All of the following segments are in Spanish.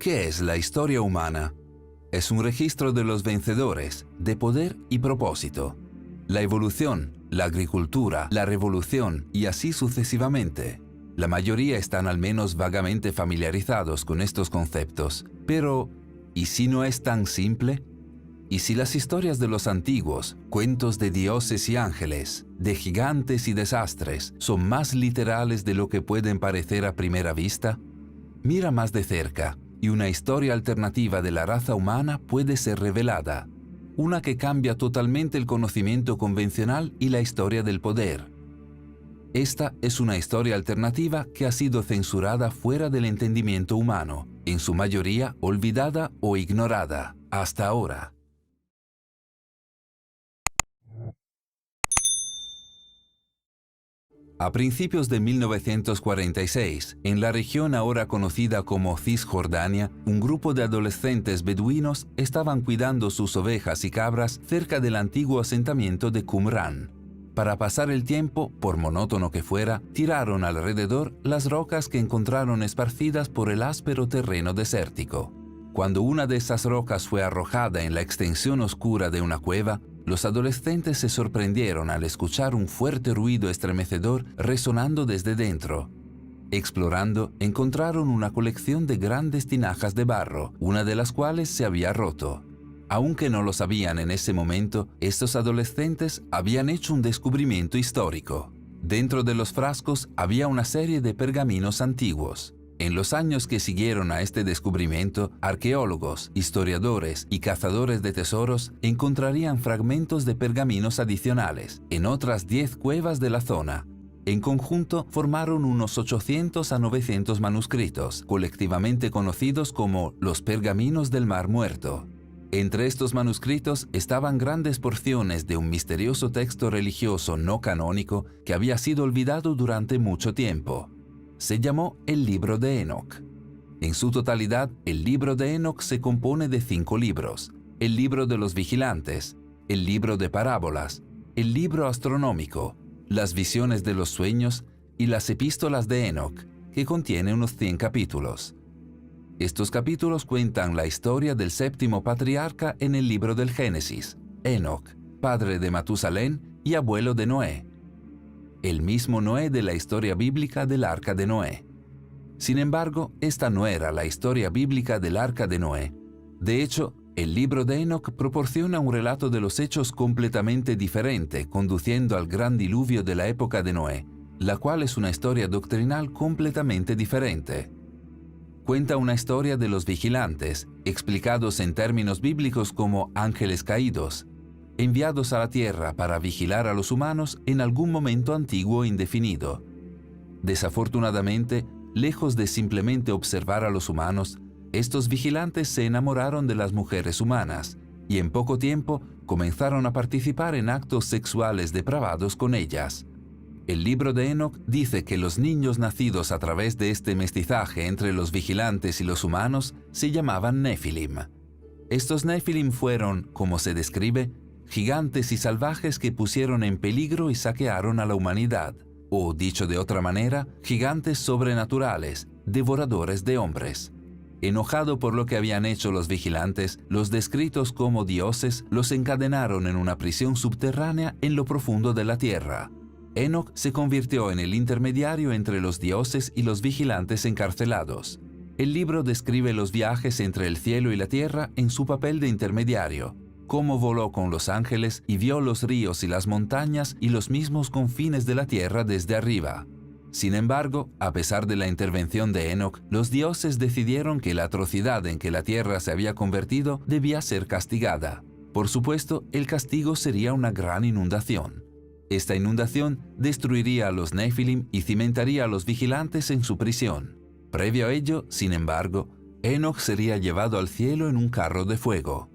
¿Qué es la historia humana? Es un registro de los vencedores, de poder y propósito. La evolución, la agricultura, la revolución y así sucesivamente. La mayoría están al menos vagamente familiarizados con estos conceptos. Pero, ¿y si no es tan simple? ¿Y si las historias de los antiguos, cuentos de dioses y ángeles, de gigantes y desastres, son más literales de lo que pueden parecer a primera vista? Mira más de cerca, y una historia alternativa de la raza humana puede ser revelada. Una que cambia totalmente el conocimiento convencional y la historia del poder. Esta es una historia alternativa que ha sido censurada fuera del entendimiento humano, en su mayoría olvidada o ignorada, hasta ahora. A principios de 1946, en la región ahora conocida como Cisjordania, un grupo de adolescentes beduinos estaban cuidando sus ovejas y cabras cerca del antiguo asentamiento de Qumran. Para pasar el tiempo, por monótono que fuera, tiraron alrededor las rocas que encontraron esparcidas por el áspero terreno desértico. Cuando una de esas rocas fue arrojada en la extensión oscura de una cueva, los adolescentes se sorprendieron al escuchar un fuerte ruido estremecedor resonando desde dentro. Explorando, encontraron una colección de grandes tinajas de barro, una de las cuales se había roto. Aunque no lo sabían en ese momento, estos adolescentes habían hecho un descubrimiento histórico. Dentro de los frascos había una serie de pergaminos antiguos. En los años que siguieron a este descubrimiento, arqueólogos, historiadores y cazadores de tesoros encontrarían fragmentos de pergaminos adicionales en otras 10 cuevas de la zona. En conjunto formaron unos 800 a 900 manuscritos, colectivamente conocidos como los pergaminos del Mar Muerto. Entre estos manuscritos estaban grandes porciones de un misterioso texto religioso no canónico que había sido olvidado durante mucho tiempo. Se llamó el Libro de Enoc. En su totalidad, el Libro de Enoc se compone de 5 libros: el Libro de los Vigilantes, el Libro de Parábolas, el Libro Astronómico, las Visiones de los Sueños y las Epístolas de Enoc, que contiene unos 100 capítulos. Estos capítulos cuentan la historia del 7º patriarca en el libro del Génesis, Enoc, padre de Matusalén y abuelo de Noé. El mismo Noé de la historia bíblica del Arca de Noé. Sin embargo, esta no era la historia bíblica del Arca de Noé. De hecho, el libro de Enoc proporciona un relato de los hechos completamente diferente, conduciendo al gran diluvio de la época de Noé, la cual es una historia doctrinal completamente diferente. Cuenta una historia de los vigilantes, explicados en términos bíblicos como ángeles caídos, enviados a la tierra para vigilar a los humanos en algún momento antiguo e indefinido. Desafortunadamente, lejos de simplemente observar a los humanos, estos vigilantes se enamoraron de las mujeres humanas y en poco tiempo comenzaron a participar en actos sexuales depravados con ellas. El libro de Enoc dice que los niños nacidos a través de este mestizaje entre los vigilantes y los humanos se llamaban Nefilim. Estos Nefilim fueron, como se describe, gigantes y salvajes que pusieron en peligro y saquearon a la humanidad, o, dicho de otra manera, gigantes sobrenaturales, devoradores de hombres. Enojado por lo que habían hecho los vigilantes, los descritos como dioses los encadenaron en una prisión subterránea en lo profundo de la tierra. Enoc se convirtió en el intermediario entre los dioses y los vigilantes encarcelados. El libro describe los viajes entre el cielo y la tierra en su papel de intermediario, cómo voló con los ángeles y vio los ríos y las montañas y los mismos confines de la tierra desde arriba. Sin embargo, a pesar de la intervención de Enoc, los dioses decidieron que la atrocidad en que la tierra se había convertido debía ser castigada. Por supuesto, el castigo sería una gran inundación. Esta inundación destruiría a los Nefilim y cimentaría a los vigilantes en su prisión. Previo a ello, sin embargo, Enoc sería llevado al cielo en un carro de fuego.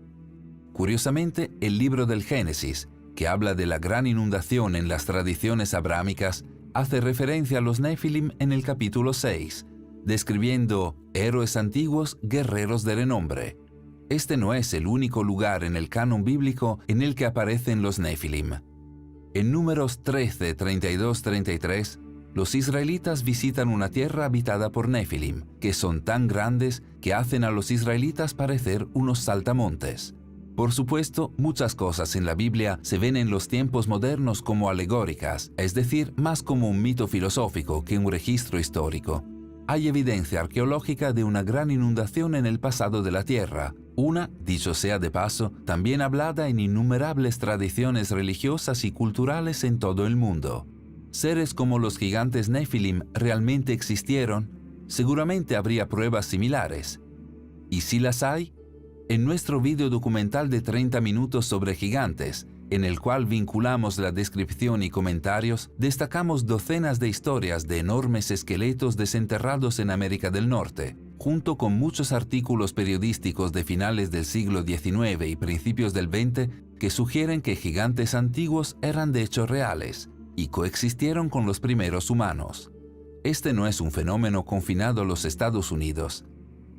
Curiosamente, el libro del Génesis, que habla de la gran inundación en las tradiciones abrámicas, hace referencia a los Nefilim en el capítulo 6, describiendo héroes antiguos, guerreros de renombre. Este no es el único lugar en el canon bíblico en el que aparecen los Nefilim. En Números 13, 32, 33, los israelitas visitan una tierra habitada por Nefilim, que son tan grandes que hacen a los israelitas parecer unos saltamontes. Por supuesto, muchas cosas en la Biblia se ven en los tiempos modernos como alegóricas, es decir, más como un mito filosófico que un registro histórico. Hay evidencia arqueológica de una gran inundación en el pasado de la Tierra, una, dicho sea de paso, también hablada en innumerables tradiciones religiosas y culturales en todo el mundo. ¿Seres como los gigantes Nefilim realmente existieron? Seguramente habría pruebas similares. ¿Y si las hay? En nuestro video documental de 30 minutos sobre gigantes, en el cual vinculamos la descripción y comentarios, destacamos docenas de historias de enormes esqueletos desenterrados en América del Norte, junto con muchos artículos periodísticos de finales del siglo XIX y principios del XX que sugieren que gigantes antiguos eran de hecho reales y coexistieron con los primeros humanos. Este no es un fenómeno confinado a los Estados Unidos.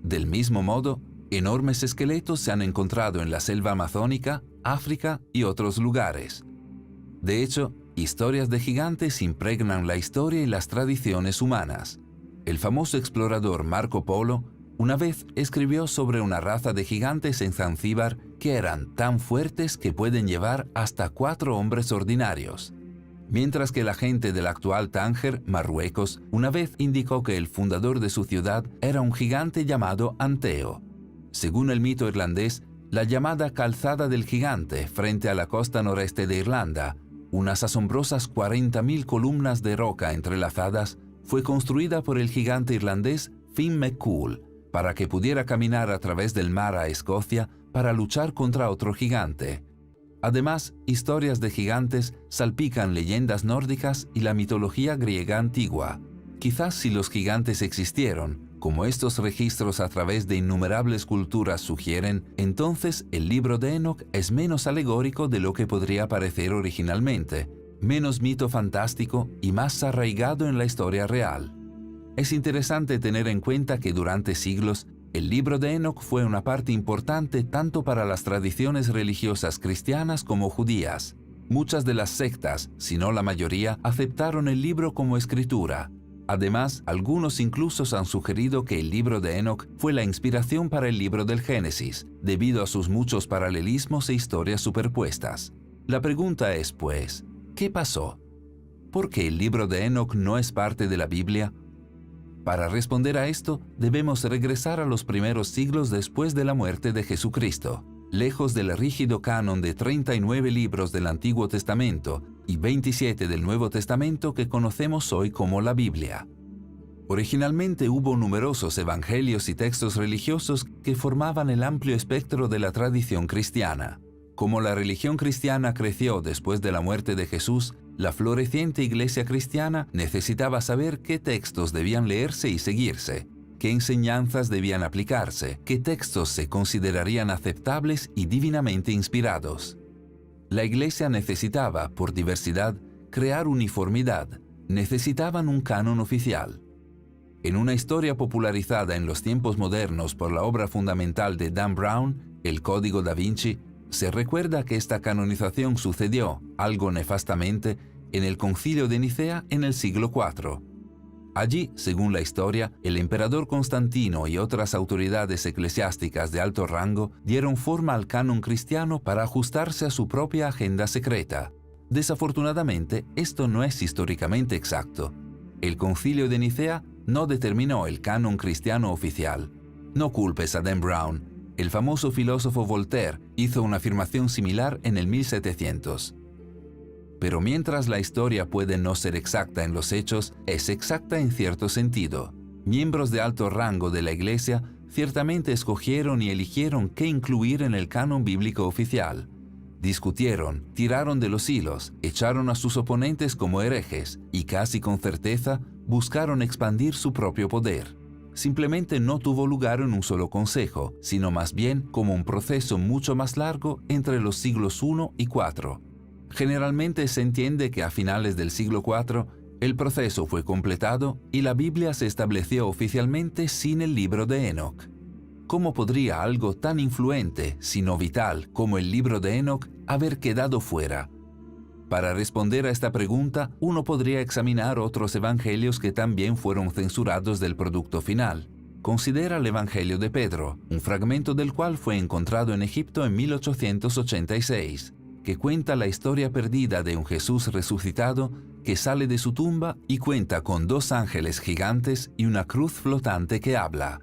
Del mismo modo, enormes esqueletos se han encontrado en la selva amazónica, África y otros lugares. De hecho, historias de gigantes impregnan la historia y las tradiciones humanas. El famoso explorador Marco Polo una vez escribió sobre una raza de gigantes en Zanzíbar que eran tan fuertes que pueden llevar hasta 4 hombres ordinarios. Mientras que la gente del actual Tánger, Marruecos, una vez indicó que el fundador de su ciudad era un gigante llamado Anteo. Según el mito irlandés, la llamada Calzada del Gigante frente a la costa noreste de Irlanda, unas asombrosas 40.000 columnas de roca entrelazadas, fue construida por el gigante irlandés Finn McCool para que pudiera caminar a través del mar a Escocia para luchar contra otro gigante. Además, historias de gigantes salpican leyendas nórdicas y la mitología griega antigua. Quizás si los gigantes existieron, como estos registros a través de innumerables culturas sugieren, entonces el libro de Enoc es menos alegórico de lo que podría parecer originalmente, menos mito fantástico y más arraigado en la historia real. Es interesante tener en cuenta que durante siglos, el libro de Enoc fue una parte importante tanto para las tradiciones religiosas cristianas como judías. Muchas de las sectas, si no la mayoría, aceptaron el libro como escritura. Además, algunos incluso han sugerido que el libro de Enoc fue la inspiración para el libro del Génesis, debido a sus muchos paralelismos e historias superpuestas. La pregunta es, pues, ¿qué pasó? ¿Por qué el libro de Enoc no es parte de la Biblia? Para responder a esto, debemos regresar a los primeros siglos después de la muerte de Jesucristo, lejos del rígido canon de 39 libros del Antiguo Testamento y 27 del Nuevo Testamento que conocemos hoy como la Biblia. Originalmente hubo numerosos evangelios y textos religiosos que formaban el amplio espectro de la tradición cristiana. Como la religión cristiana creció después de la muerte de Jesús, la floreciente iglesia cristiana necesitaba saber qué textos debían leerse y seguirse, qué enseñanzas debían aplicarse, qué textos se considerarían aceptables y divinamente inspirados. La iglesia necesitaba, por diversidad, crear uniformidad, necesitaban un canon oficial. En una historia popularizada en los tiempos modernos por la obra fundamental de Dan Brown, El Código da Vinci, se recuerda que esta canonización sucedió, algo nefastamente, en el Concilio de Nicea en el siglo IV. Allí, según la historia, el emperador Constantino y otras autoridades eclesiásticas de alto rango dieron forma al canon cristiano para ajustarse a su propia agenda secreta. Desafortunadamente, esto no es históricamente exacto. El Concilio de Nicea no determinó el canon cristiano oficial. No culpes a Dan Brown. El famoso filósofo Voltaire hizo una afirmación similar en el 1700. Pero mientras la historia puede no ser exacta en los hechos, es exacta en cierto sentido. Miembros de alto rango de la Iglesia ciertamente escogieron y eligieron qué incluir en el canon bíblico oficial. Discutieron, tiraron de los hilos, echaron a sus oponentes como herejes y casi con certeza buscaron expandir su propio poder. Simplemente no tuvo lugar en un solo consejo, sino más bien como un proceso mucho más largo entre los siglos I y IV. Generalmente se entiende que a finales del siglo IV, el proceso fue completado y la Biblia se estableció oficialmente sin el libro de Enoc. ¿Cómo podría algo tan influente, sino vital, como el libro de Enoc haber quedado fuera? Para responder a esta pregunta, uno podría examinar otros evangelios que también fueron censurados del producto final. Considera el Evangelio de Pedro, un fragmento del cual fue encontrado en Egipto en 1886, que cuenta la historia perdida de un Jesús resucitado que sale de su tumba y cuenta con 2 ángeles gigantes y una cruz flotante que habla.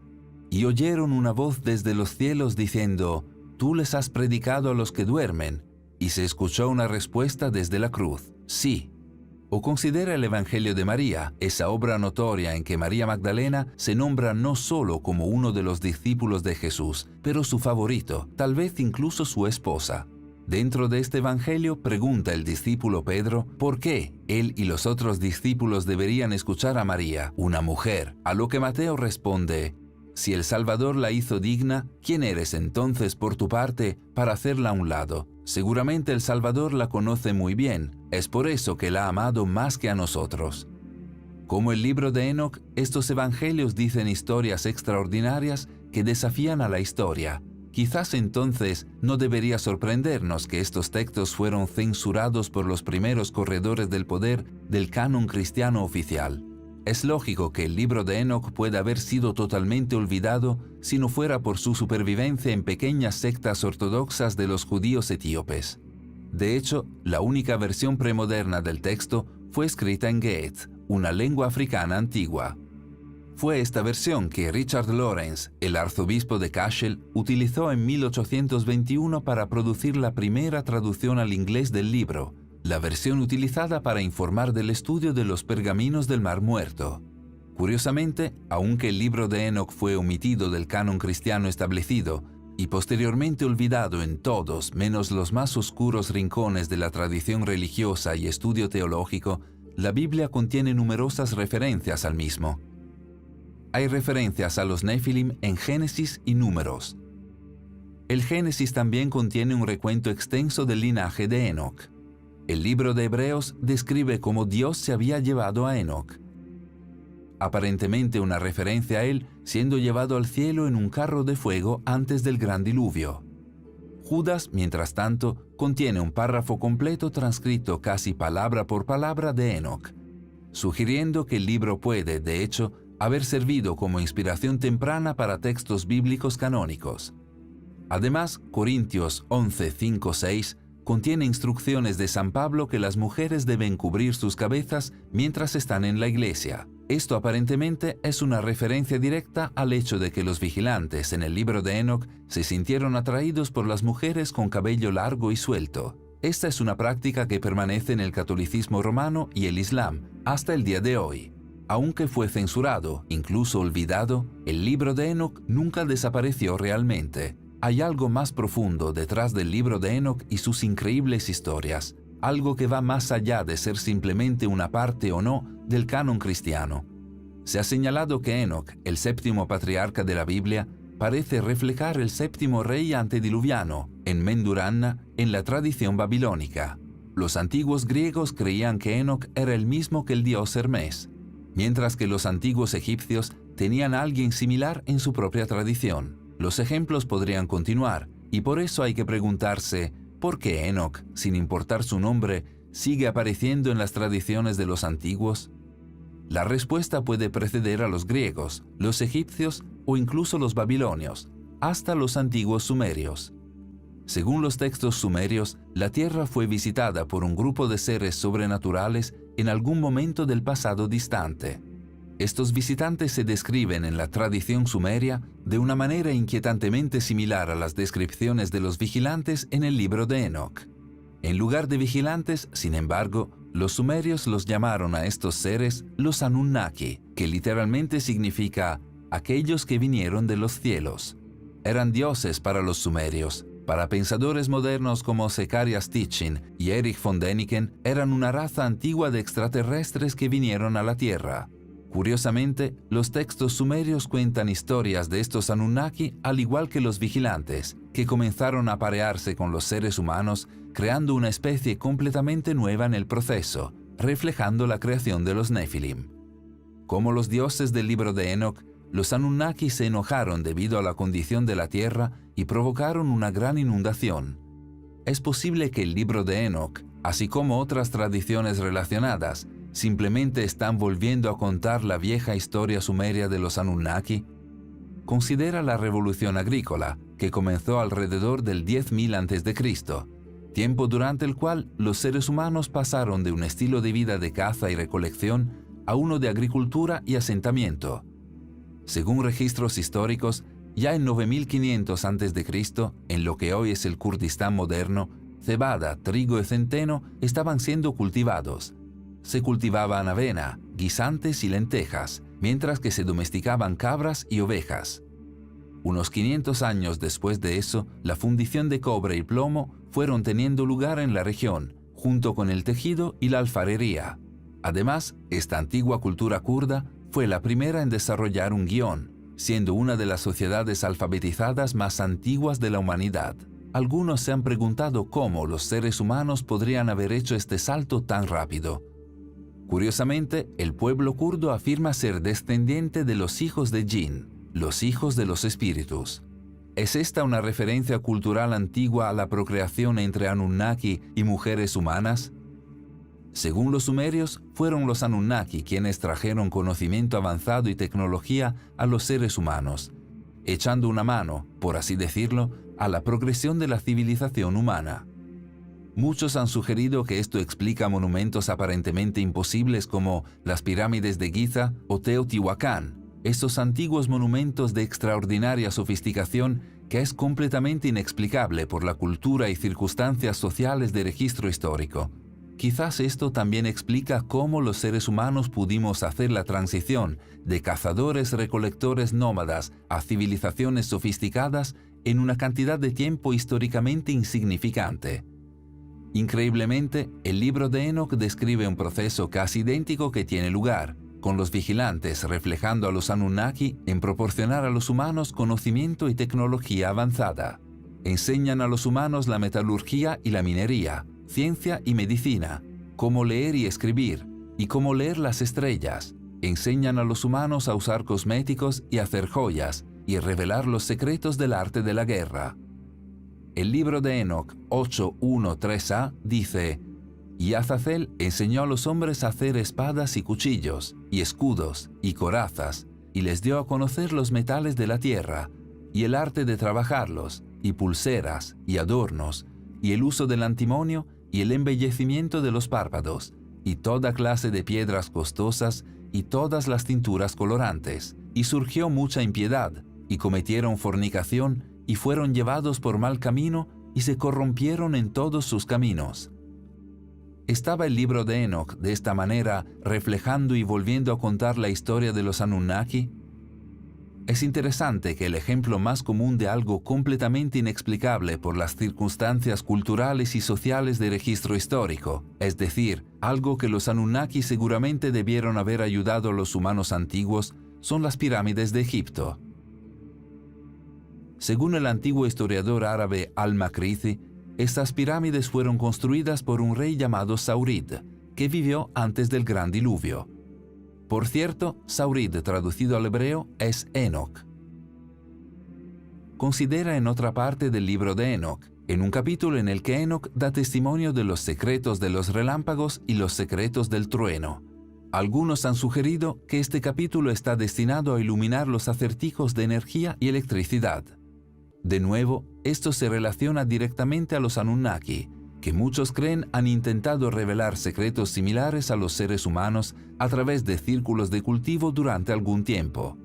Y oyeron una voz desde los cielos diciendo: «Tú les has predicado a los que duermen». Y se escuchó una respuesta desde la cruz: «Sí». O considera el Evangelio de María, esa obra notoria en que María Magdalena se nombra no solo como uno de los discípulos de Jesús, pero su favorito, tal vez incluso su esposa. Dentro de este Evangelio pregunta el discípulo Pedro por qué él y los otros discípulos deberían escuchar a María, una mujer, a lo que Mateo responde: «Si el Salvador la hizo digna, ¿quién eres entonces por tu parte para hacerla a un lado? Seguramente el Salvador la conoce muy bien, es por eso que la ha amado más que a nosotros». Como el libro de Enoc, estos evangelios dicen historias extraordinarias que desafían a la historia. Quizás entonces no debería sorprendernos que estos textos fueron censurados por los primeros corredores del poder del canon cristiano oficial. Es lógico que el libro de Enoc pueda haber sido totalmente olvidado si no fuera por su supervivencia en pequeñas sectas ortodoxas de los judíos etíopes. De hecho, la única versión premoderna del texto fue escrita en Ge'ez, una lengua africana antigua. Fue esta versión que Richard Lawrence, el arzobispo de Cashel, utilizó en 1821 para producir la primera traducción al inglés del libro, la versión utilizada para informar del estudio de los pergaminos del Mar Muerto. Curiosamente, aunque el libro de Enoc fue omitido del canon cristiano establecido y posteriormente olvidado en todos menos los más oscuros rincones de la tradición religiosa y estudio teológico, la Biblia contiene numerosas referencias al mismo. Hay referencias a los Nefilim en Génesis y Números. El Génesis también contiene un recuento extenso del linaje de Enoc. El libro de Hebreos describe cómo Dios se había llevado a Enoc. Aparentemente una referencia a él siendo llevado al cielo en un carro de fuego antes del gran diluvio. Judas, mientras tanto, contiene un párrafo completo transcrito casi palabra por palabra de Enoc, sugiriendo que el libro puede, de hecho, haber servido como inspiración temprana para textos bíblicos canónicos. Además, Corintios 11, 5, 6 contiene instrucciones de San Pablo que las mujeres deben cubrir sus cabezas mientras están en la iglesia. Esto aparentemente es una referencia directa al hecho de que los vigilantes en el libro de Enoc se sintieron atraídos por las mujeres con cabello largo y suelto. Esta es una práctica que permanece en el catolicismo romano y el Islam hasta el día de hoy. Aunque fue censurado, incluso olvidado, el libro de Enoc nunca desapareció realmente. Hay algo más profundo detrás del libro de Enoc y sus increíbles historias, algo que va más allá de ser simplemente una parte o no del canon cristiano. Se ha señalado que Enoc, el séptimo patriarca de la Biblia, parece reflejar el séptimo rey antediluviano, Enmenduranna, en la tradición babilónica. Los antiguos griegos creían que Enoc era el mismo que el dios Hermes, mientras que los antiguos egipcios tenían a alguien similar en su propia tradición. Los ejemplos podrían continuar, y por eso hay que preguntarse, ¿por qué Enoc, sin importar su nombre, sigue apareciendo en las tradiciones de los antiguos? La respuesta puede preceder a los griegos, los egipcios o incluso los babilonios, hasta los antiguos sumerios. Según los textos sumerios, la tierra fue visitada por un grupo de seres sobrenaturales en algún momento del pasado distante. Estos visitantes se describen en la tradición sumeria de una manera inquietantemente similar a las descripciones de los vigilantes en el libro de Enoc. En lugar de vigilantes, sin embargo, los sumerios los llamaron a estos seres los Anunnaki, que literalmente significa aquellos que vinieron de los cielos. Eran dioses para los sumerios. Para pensadores modernos como Zechariah Sitchin y Erich von Däniken, eran una raza antigua de extraterrestres que vinieron a la Tierra. Curiosamente, los textos sumerios cuentan historias de estos Anunnaki al igual que los vigilantes, que comenzaron a aparearse con los seres humanos, creando una especie completamente nueva en el proceso, reflejando la creación de los Nefilim. Como los dioses del libro de Enoc, los Anunnaki se enojaron debido a la condición de la tierra y provocaron una gran inundación. Es posible que el libro de Enoc así como otras tradiciones relacionadas, simplemente están volviendo a contar la vieja historia sumeria de los Anunnaki? Considera la revolución agrícola, que comenzó alrededor del 10.000 a.C., tiempo durante el cual los seres humanos pasaron de un estilo de vida de caza y recolección a uno de agricultura y asentamiento. Según registros históricos, ya en 9500 a.C., en lo que hoy es el Kurdistán moderno, cebada, trigo y centeno estaban siendo cultivados. Se cultivaban avena, guisantes y lentejas, mientras que se domesticaban cabras y ovejas. Unos 500 años después de eso, la fundición de cobre y plomo fueron teniendo lugar en la región, junto con el tejido y la alfarería. Además, esta antigua cultura kurda fue la primera en desarrollar un guión, siendo una de las sociedades alfabetizadas más antiguas de la humanidad. Algunos se han preguntado cómo los seres humanos podrían haber hecho este salto tan rápido. Curiosamente, el pueblo kurdo afirma ser descendiente de los hijos de Jin, los hijos de los espíritus. ¿Es esta una referencia cultural antigua a la procreación entre Anunnaki y mujeres humanas? Según los sumerios, fueron los Anunnaki quienes trajeron conocimiento avanzado y tecnología a los seres humanos, echando una mano, por así decirlo, a la progresión de la civilización humana. Muchos han sugerido que esto explica monumentos aparentemente imposibles como las pirámides de Giza o Teotihuacán, estos antiguos monumentos de extraordinaria sofisticación que es completamente inexplicable por la cultura y circunstancias sociales de registro histórico. Quizás esto también explica cómo los seres humanos pudimos hacer la transición de cazadores-recolectores nómadas a civilizaciones sofisticadas en una cantidad de tiempo históricamente insignificante. Increíblemente, el libro de Enoch describe un proceso casi idéntico que tiene lugar, con los vigilantes reflejando a los Anunnaki en proporcionar a los humanos conocimiento y tecnología avanzada. Enseñan a los humanos la metalurgia y la minería, ciencia y medicina, cómo leer y escribir, y cómo leer las estrellas. Enseñan a los humanos a usar cosméticos y hacer joyas, y revelar los secretos del arte de la guerra. El libro de Enoch 8.1.3a dice: «Y Azazel enseñó a los hombres a hacer espadas y cuchillos, y escudos, y corazas, y les dio a conocer los metales de la tierra, y el arte de trabajarlos, y pulseras, y adornos, y el uso del antimonio, y el embellecimiento de los párpados, y toda clase de piedras costosas, y todas las tinturas colorantes. Y surgió mucha impiedad, y cometieron fornicación, y fueron llevados por mal camino, y se corrompieron en todos sus caminos». ¿Estaba el libro de Enoch de esta manera reflejando y volviendo a contar la historia de los Anunnaki? Es interesante que el ejemplo más común de algo completamente inexplicable por las circunstancias culturales y sociales de registro histórico, es decir, algo que los Anunnaki seguramente debieron haber ayudado a los humanos antiguos, son las pirámides de Egipto. Según el antiguo historiador árabe Al-Makrizi, estas pirámides fueron construidas por un rey llamado Saurid, que vivió antes del gran diluvio. Por cierto, Saurid traducido al hebreo es Enoch. Considera en otra parte del libro de Enoch, en un capítulo en el que Enoch da testimonio de los secretos de los relámpagos y los secretos del trueno. Algunos han sugerido que este capítulo está destinado a iluminar los acertijos de energía y electricidad. De nuevo, esto se relaciona directamente a los Anunnaki, que muchos creen han intentado revelar secretos similares a los seres humanos a través de círculos de cultivo durante algún tiempo.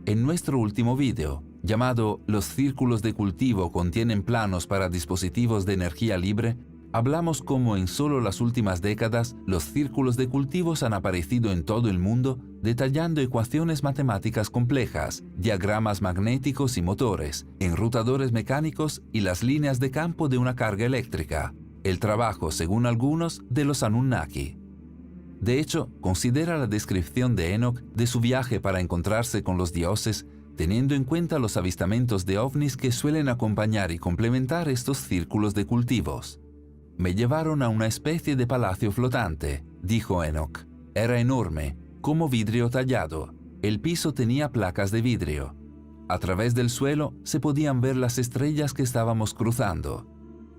En nuestro último vídeo, llamado «Los círculos de cultivo contienen planos para dispositivos de energía libre», hablamos cómo en solo las últimas décadas los círculos de cultivos han aparecido en todo el mundo, detallando ecuaciones matemáticas complejas, diagramas magnéticos y motores, enrutadores mecánicos y las líneas de campo de una carga eléctrica, el trabajo, según algunos, de los Anunnaki. De hecho, considera la descripción de Enoch de su viaje para encontrarse con los dioses, teniendo en cuenta los avistamientos de ovnis que suelen acompañar y complementar estos círculos de cultivos. «Me llevaron a una especie de palacio flotante», dijo Enoch. «Era enorme, como vidrio tallado. El piso tenía placas de vidrio. A través del suelo se podían ver las estrellas que estábamos cruzando.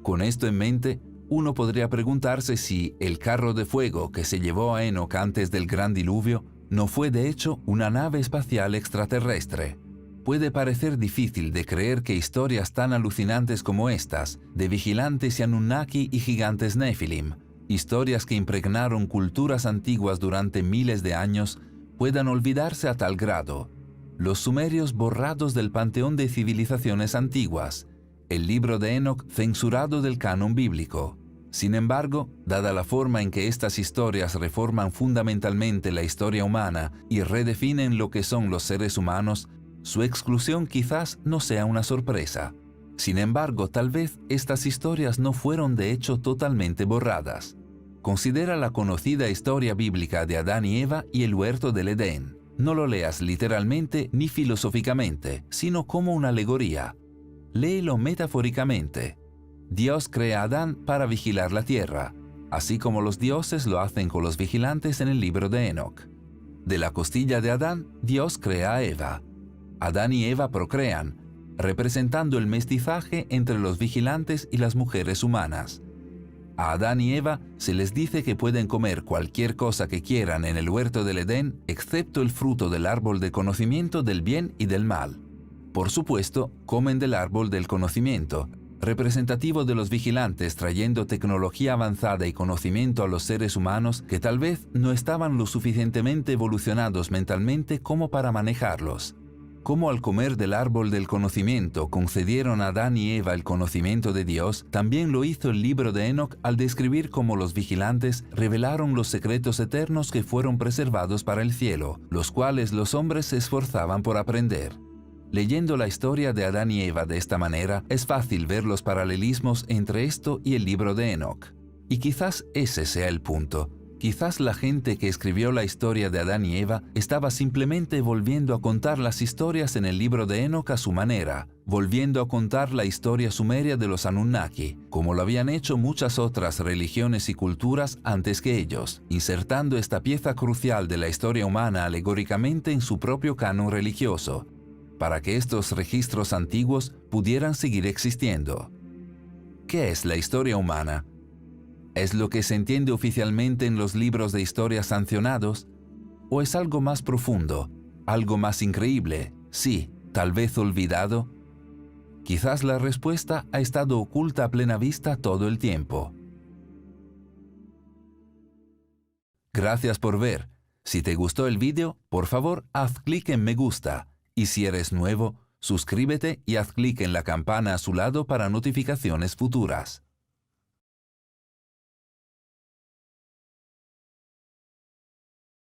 Con esto en mente, Uno podría preguntarse si el carro de fuego que se llevó a Enoc antes del gran diluvio no fue de hecho una nave espacial extraterrestre. Puede parecer difícil de creer que historias tan alucinantes como estas, de vigilantes y Anunnaki y gigantes Nephilim, historias que impregnaron culturas antiguas durante miles de años, puedan olvidarse a tal grado. Los sumerios borrados del panteón de civilizaciones antiguas, el libro de Enoc censurado del canon bíblico. Sin embargo, dada la forma en que estas historias reforman fundamentalmente la historia humana y redefinen lo que son los seres humanos, su exclusión quizás no sea una sorpresa. Sin embargo, tal vez estas historias no fueron de hecho totalmente borradas. Considera la conocida historia bíblica de Adán y Eva y el huerto del Edén. No lo leas literalmente ni filosóficamente, sino como una alegoría. Léelo metafóricamente. Dios crea a Adán para vigilar la tierra, así como los dioses lo hacen con los vigilantes en el libro de Enoc. De la costilla de Adán, Dios crea a Eva. Adán y Eva procrean, representando el mestizaje entre los vigilantes y las mujeres humanas. A Adán y Eva se les dice que pueden comer cualquier cosa que quieran en el huerto del Edén, excepto el fruto del árbol de conocimiento del bien y del mal. Por supuesto, comen del árbol del conocimiento, representativo de los vigilantes trayendo tecnología avanzada y conocimiento a los seres humanos que tal vez no estaban lo suficientemente evolucionados mentalmente como para manejarlos. Como al comer del árbol del conocimiento concedieron a Adán y Eva el conocimiento de Dios, también lo hizo el libro de Enoc al describir cómo los vigilantes revelaron los secretos eternos que fueron preservados para el cielo, los cuales los hombres se esforzaban por aprender. Leyendo la historia de Adán y Eva de esta manera, es fácil ver los paralelismos entre esto y el libro de Enoc. Y quizás ese sea el punto. Quizás la gente que escribió la historia de Adán y Eva estaba simplemente volviendo a contar las historias en el libro de Enoc a su manera, volviendo a contar la historia sumeria de los Anunnaki, como lo habían hecho muchas otras religiones y culturas antes que ellos, insertando esta pieza crucial de la historia humana alegóricamente en su propio canon religioso, para que estos registros antiguos pudieran seguir existiendo. ¿Qué es la historia humana? ¿Es lo que se entiende oficialmente en los libros de historia sancionados? ¿O es algo más profundo, algo más increíble, sí, tal vez olvidado? Quizás la respuesta ha estado oculta a plena vista todo el tiempo. Gracias por ver. Si te gustó el vídeo, por favor, haz clic en me gusta. Y si eres nuevo, suscríbete y haz clic en la campana a su lado para notificaciones futuras.